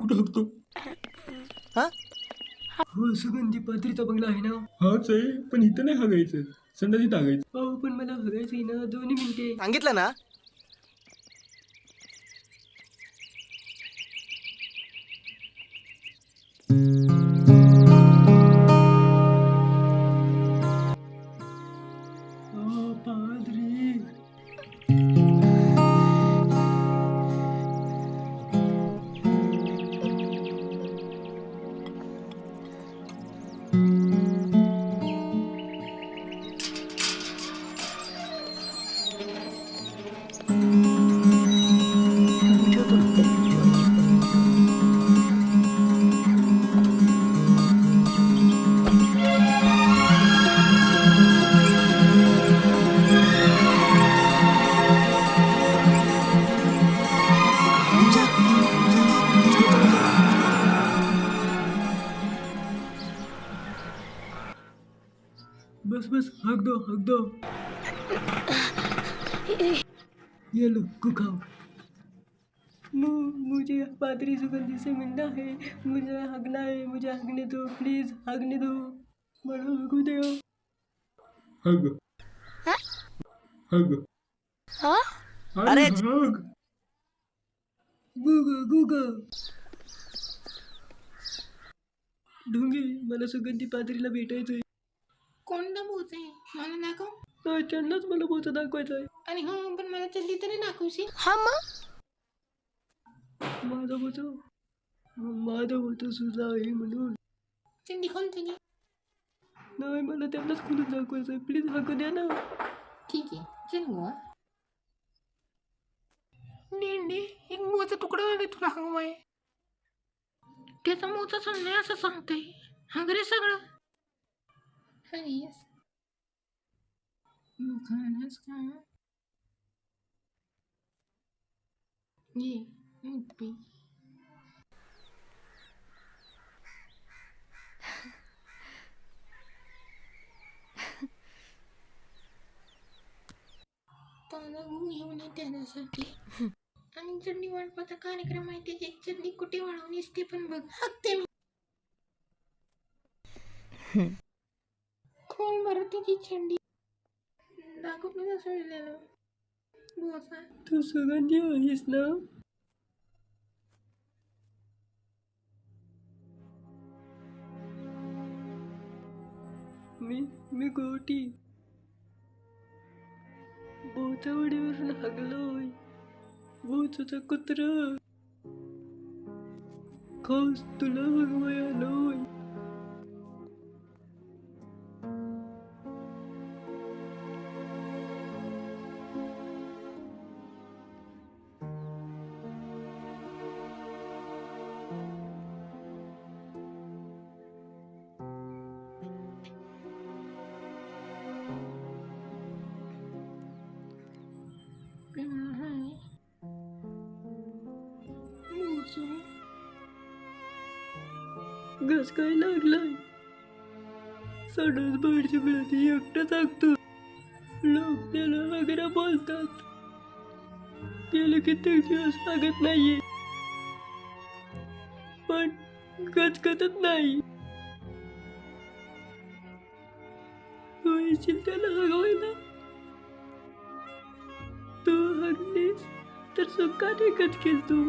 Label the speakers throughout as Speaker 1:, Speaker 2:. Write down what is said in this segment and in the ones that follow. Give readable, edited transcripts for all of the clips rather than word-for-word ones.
Speaker 1: कुठं हकतो?
Speaker 2: हा
Speaker 1: हो, सुगंधी पात्रीचा बंगला आहे ना? हाच आहे, पण इथं नाही हगायचं, संडासी टाकायचं. हो, पण मला हगायचं आहे ना, 2 मिनिटे.
Speaker 2: सांगितलं ना.
Speaker 1: पादरी. बस बस, हक दो. ये लो, खाओ. मुझे पादरी सुगंधी से मिलना है. मुझे हगना है. मुझे हगने दो, प्लीज हगने दो. मला हगू दे. हग.
Speaker 2: अरे
Speaker 1: हग. गुगा. ढोंगे, मला सुगंधी पादरीला भेटायचंय.
Speaker 3: कोणता भूत आहे मला दाखव.
Speaker 1: त्यांनाच मला भूत दाखवायचं आहे.
Speaker 3: आणि हो पण मला चड्डी तरी दाखवशील.
Speaker 1: माझं भूत सुद्धा आहे म्हणून.
Speaker 3: चड्डी खोल तुझी.
Speaker 1: नाही, मला त्यांनाच खोलून दाखवायचंय. प्लीज हाकू द्या ना.
Speaker 3: ठीक आहे चल बुवा. नेंडे एक मोचा तुकडा आले तुला हवाय. त्याचा मोचा चाललाय असं सांगतोय. हगरे सगळं. हगेस खाणच का ये मूत पी. ताजा गहू घेऊन ये त्याच्यासाठी. आणि चटणी वाटपाचा कार्यक्रम आहे त्याची चटणी कुठे वाढवलीस ते पण बघ. हकते मी. खोल बरं तुझी चड्डी. दाखव तुझं सोडलेलं बोसा.
Speaker 1: तू सुगंधी आहेस ना? मी गोटी. बोचावडीवरून हगलोय. बोचाचा कुत्रा. खास तुला हगवाय आलोय. घस काय लागलाय. सडस बाहेरच्या वेळात एकटा टाकतो. लोक त्याला वगैरे बोलतात. गेले कित्येक दिवस लागत नाहीये, पण गचकतच नाही. तू येशील त्याला हगवायला. तू हगलीस तर सुखाने गचकेल तू.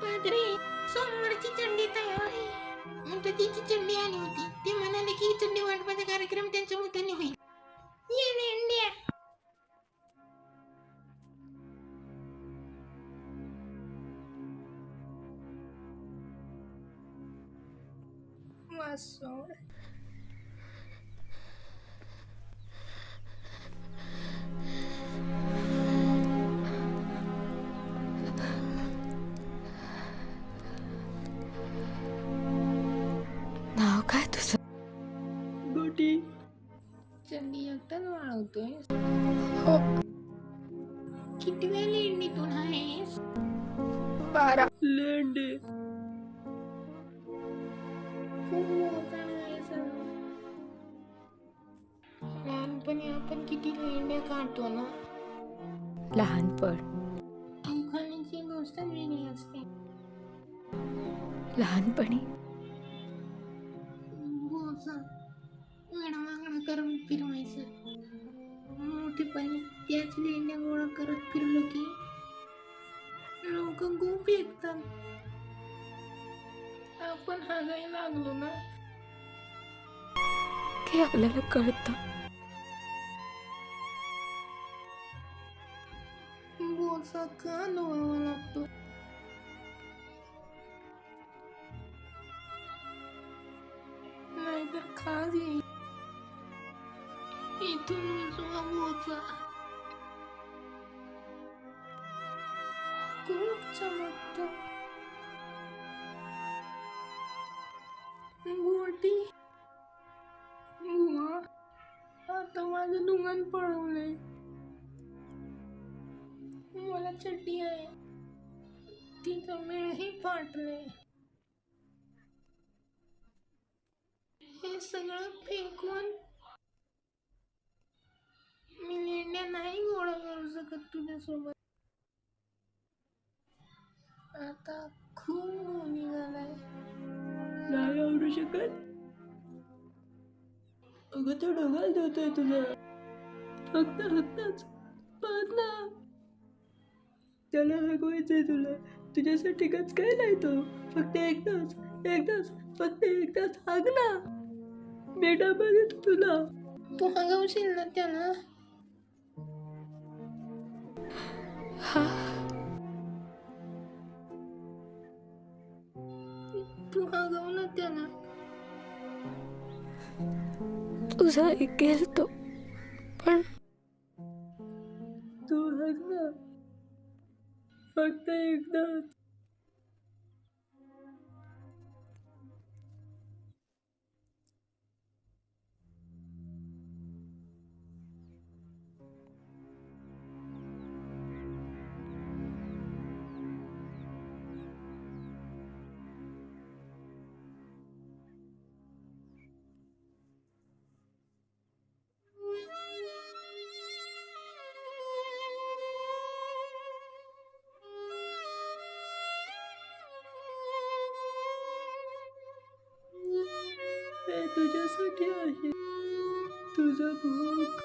Speaker 3: पादरी सोमवारची चंडी तयार आहे. म्हणजे तिची चंडी आली होती. ते म्हणाले की चंडी वाटपाचा कार्यक्रम त्यांच्या मोठ्याने होईल. ये रे इंडिया. वासोड
Speaker 4: नाव काय तुझं?
Speaker 1: गोटी.
Speaker 3: चंडी एकटाच वाळवतोय. किती वेळ लेंडीतून आहेस?
Speaker 4: 12.
Speaker 1: लेंडे.
Speaker 3: खूप मोठा आहे सर. लहानपणी आपण किती लेंड्या काढतो ना.
Speaker 4: लहानपण
Speaker 3: खाण्याची गोष्ट वेगळी असते.
Speaker 4: लहानपणी
Speaker 3: वेडावाकडा करून फिरवायचं. मोठेपणी त्याच लेंड्या गोळा करत फिरलो की लोक खूप ऐकतात. आपण हागायला लागलो ना
Speaker 4: की आपल्याला कळतं
Speaker 3: बोचा का लोळावा लागतो. नाहीतर खाज येईल. इथून उजवा बोचा खूप चमकतो. गोटी बुवा, आता माझं नुंगण पळवलंय. मला चड्डी आहे, तिचं मेळही फाटले. हे सगळं फेकून मी लेंड्या नाही गोळा करू शकत तुझ्यासोबत. आता खूप गुण निघालाय.
Speaker 1: नाही आवडू शकत. अगं तो ढगाल देतोय तुझा. फक्तच पाहत ना. त्याला हगवायचंय तुला. तुझ्यासाठी गच काय नाही तो. फक्त फक्त एकदाच हाग ना. बेटा बघत तुला.
Speaker 3: तू हगवशील ना त्याला.
Speaker 4: हा
Speaker 3: तू हगव ना त्याला.
Speaker 4: तुझं ऐकेल तो, पण
Speaker 1: तू हग ना. फक्त एकदाच. हे तुझ्यासाठी आहे. तुझा भूक.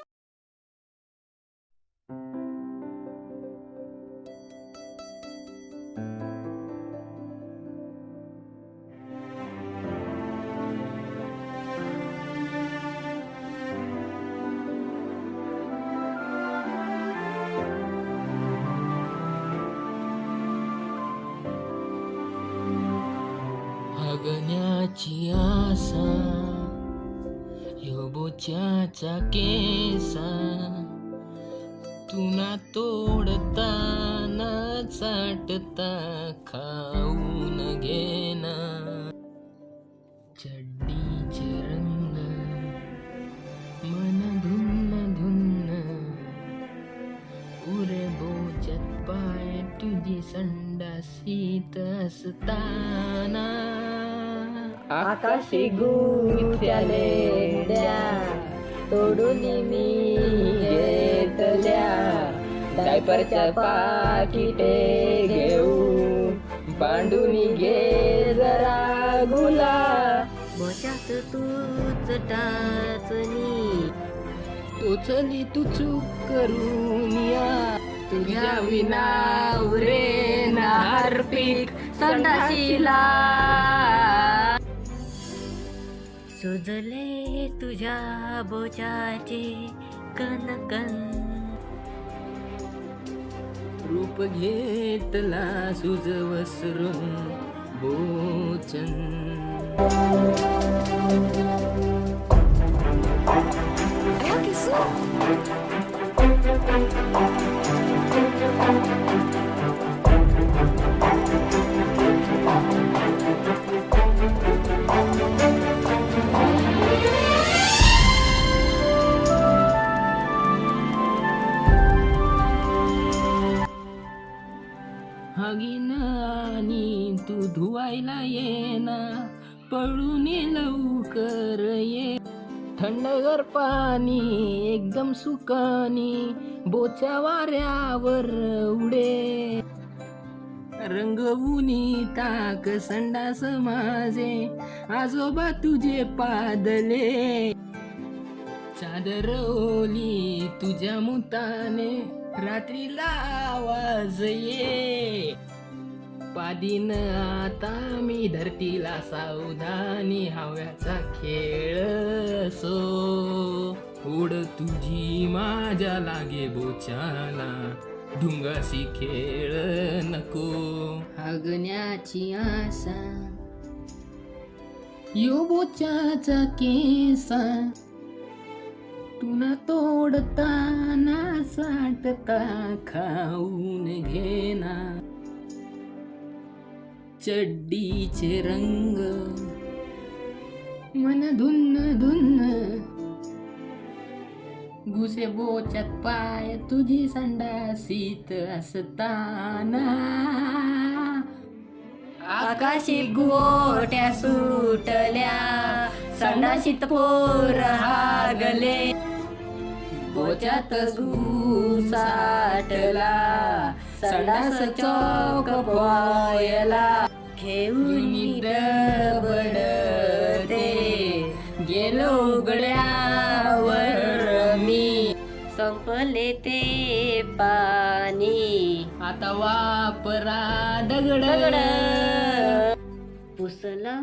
Speaker 3: हगण्याची आसा ह्यो बोच्याचा केसा. तुना तोडता न चाटता खाऊन घेना. चड्डीचे रंग मन धुन्न धुन्न. उरे बोच्यात पाय तुझी संडासीत असताना.
Speaker 5: आकाशी गुंत्या लेंड्या तोडून मी घेतल्या. डायपरच्या पाकिटे घेऊन बांधून घे जरा गुला. बोच्यात तूच टाचणी
Speaker 3: टोचली तू चूक करून या. तुझ्या विना उरे नारपीक संडाशीला.
Speaker 5: सुजले तुझ्या बोचाचे कणकण.
Speaker 3: रूप घेतला सुज वसरून बोचन. हागीन आणि तू धुवायला येना. पळून ये लवकर ये.
Speaker 6: थंडगर पाणी एकदम सुकानी बोच्या वाऱ्यावर उडे रंगवूनी ताक संडास माझे आजोबा तुझे पादले चादर ओली तुझ्या मुताने रात्रीला आवाज ये पादीन आता मी धरतीला सावधानी हव्याचा खेळ सो उड तुझी माझ्या लागे बोचाला ढुंगाशी खेळ नको हागण्याची आशा यो बोचाचा केसा तुला तोडताना साठता खाऊन घेना चड्डीचे रंग मन धुन्न धुन्न घुसे बोच्यात पाय तुझी संडासीत असताना आकाशी गोट्या सुटल्या संडासीत पोर हागले बोच्यात साठला संडास चौक पायला घेऊन दबडते गेलो उघड्यावर मी
Speaker 5: संपले ते पाणी
Speaker 6: आता वापरा दगड
Speaker 5: पुसला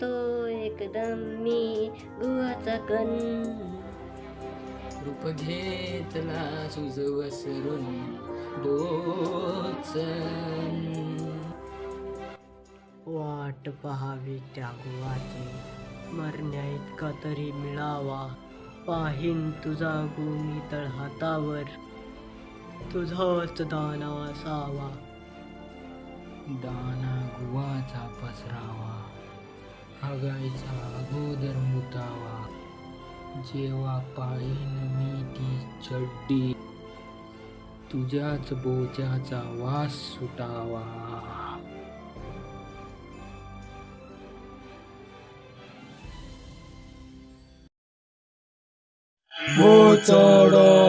Speaker 5: तो एकदम मी गुहाचा कण
Speaker 6: रूप घेतला सुजवसरून बोचन
Speaker 1: वाट पहावी त्या गुवाची मरण्या इतका तरी मिळावा पाहीन तुझा गुमी तळहातावर तुझाच दाना असावा
Speaker 6: दाना गुवाचा पसरावा हागायचा अगोदर मुतावा जेव्हा पाळीन मी ती चड्डी तुझ्याच बोजाचा वास सुटावा
Speaker 7: बोचाडा